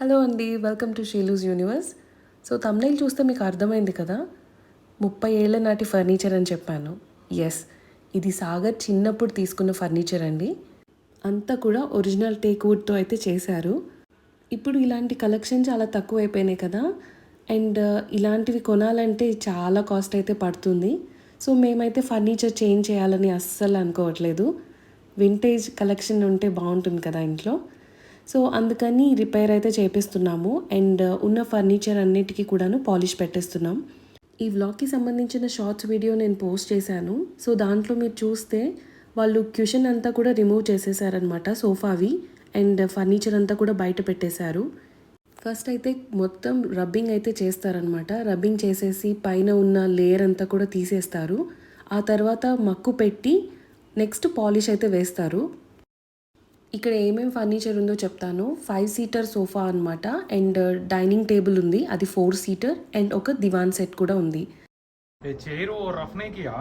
Hello అండి, welcome to Sheelu's universe. So thumbnail చూస్తే మీకు అర్థమైంది కదా, 30 ఏళ్ల నాటి ఫర్నిచర్ అని చెప్పాను. ఎస్, ఇది సాగర్ చిన్నప్పుడు తీసుకున్న ఫర్నిచర్ అండి. అంతా కూడా ఒరిజినల్ టేక్ వుడ్తో అయితే చేశారు. ఇప్పుడు ఇలాంటి కలెక్షన్ చాలా తక్కువ అయిపోయినాయి కదా, అండ్ ఇలాంటివి కొనాలంటే చాలా కాస్ట్ అయితే పడుతుంది. సో మేమైతే ఫర్నిచర్ చేంజ్ చేయాలని అస్సలు అనుకోవట్లేదు. వింటేజ్ కలెక్షన్ ఉంటే బాగుంటుంది కదా ఇంట్లో. సో అందుకని రిపేర్ అయితే చేపిస్తున్నాము, అండ్ ఉన్న ఫర్నిచర్ అన్నిటికీ కూడాను పాలిష్ పెట్టేస్తున్నాం. ఈ వ్లాగ్కి సంబంధించిన షార్ట్స్ వీడియో నేను పోస్ట్ చేశాను. సో దాంట్లో మీరు చూస్తే వాళ్ళు క్యూషన్ అంతా కూడా రిమూవ్ చేసేసారనమాట, సోఫావి, అండ్ ఫర్నిచర్ అంతా కూడా బయట పెట్టేశారు. ఫస్ట్ అయితే మొత్తం రబ్బింగ్ అయితే చేస్తారనమాట. రబ్బింగ్ చేసేసి పైన ఉన్న లేయర్ అంతా కూడా తీసేస్తారు. ఆ తర్వాత మక్కు పెట్టి నెక్స్ట్ పాలిష్ అయితే వేస్తారు. ఇక్కడ ఏమేమి ఫర్నిచర్ ఉందో చెప్తాను. 5 సీటర్ సోఫా అనమాట, అండ్ డైనింగ్ టేబుల్ ఉంది, అది 4 సీటర్, అండ్ ఒక దివాన్ సెట్ కూడా ఉంది. ये चेयर वो रफ नहीं किया,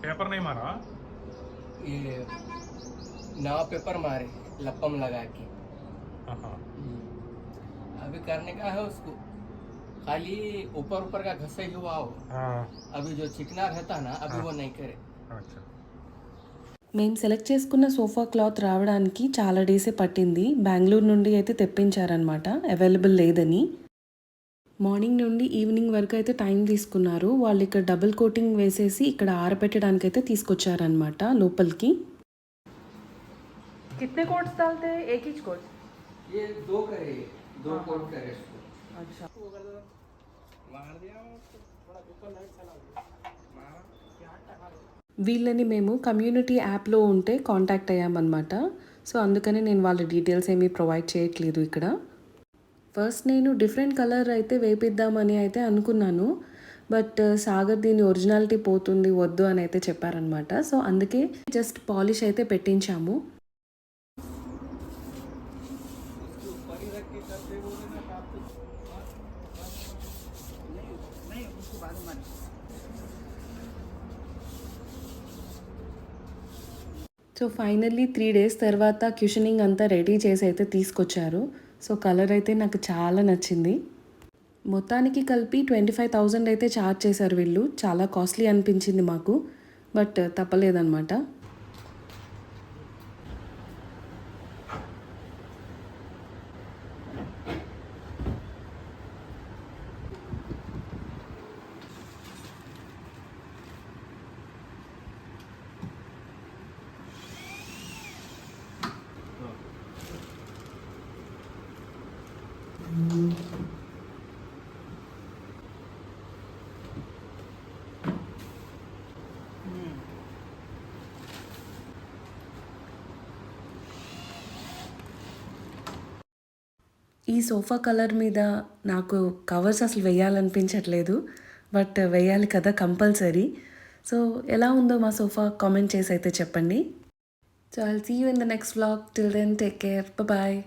पेपर नहीं मारा? ये नवा पेपर मारे लपम लगा के। हाँ। अभी करने का है उसको, खाली ऊपर ऊपर का घसा ही हुआ हो। हाँ। अभी जो चिकना रहता ना अभी वो नहीं करे। अच्छा। మేము సెలెక్ట్ చేసుకున్న సోఫా క్లాత్ రావడానికి చాలా డేసే పట్టింది. బెంగళూరు నుండి అయితే తెప్పించారనమాట, అవైలబుల్ లేదని. మార్నింగ్ నుండి ఈవినింగ్ వరకు అయితే టైం తీసుకున్నారు. వాళ్ళు ఇక్కడ డబుల్ కోటింగ్ వేసేసి ఇక్కడ ఆరబెట్టడానికి అయితే తీసుకొచ్చారనమాట లోపలికి. कितने कोट्स डालते हैं? एक ही कोट? ये दो करे, दो कोट करे इसको। अच्छा, मार दिया थोड़ा ऊपर लाइट चला दिया। వీళ్ళని మేము కమ్యూనిటీ యాప్లో ఉంటే కాంటాక్ట్ అయ్యామన్నమాట. సో అందుకని నేను వాళ్ళ డీటెయిల్స్ ఏమీ ప్రొవైడ్ చేయట్లేదు ఇక్కడ. ఫస్ట్ నేను డిఫరెంట్ కలర్ అయితే వేపిద్దామని అయితే అనుకున్నాను, బట్ సాగర్ దీని ఒరిజినాలిటీ పోతుంది, వద్దు అని అయితే చెప్పారనమాట. సో అందుకే జస్ట్ పాలిష్ అయితే పెట్టించాము. సో ఫైనల్లీ 3 డేస్ తర్వాత క్యూషనింగ్ అంతా రెడీ చేసి అయితే తీసుకొచ్చారు. సో కలర్ అయితే నాకు చాలా నచ్చింది. మొత్తానికి కలిపి 25,000 అయితే ఛార్జ్ చేశారు వీళ్ళు. చాలా కాస్ట్లీ అనిపించింది మాకు, బట్ తప్పలేదన్నమాట. ఈ సోఫా కలర్ మీద నాకు కవర్స్ అసలు వేయాలనిపించట్లేదు, బట్ వేయాలి కదా కంపల్సరీ. సో ఎలా ఉందో మా సోఫా కామెంట్ చేసి అయితే చెప్పండి. So I'll see you in the next vlog. Till then take care, bye.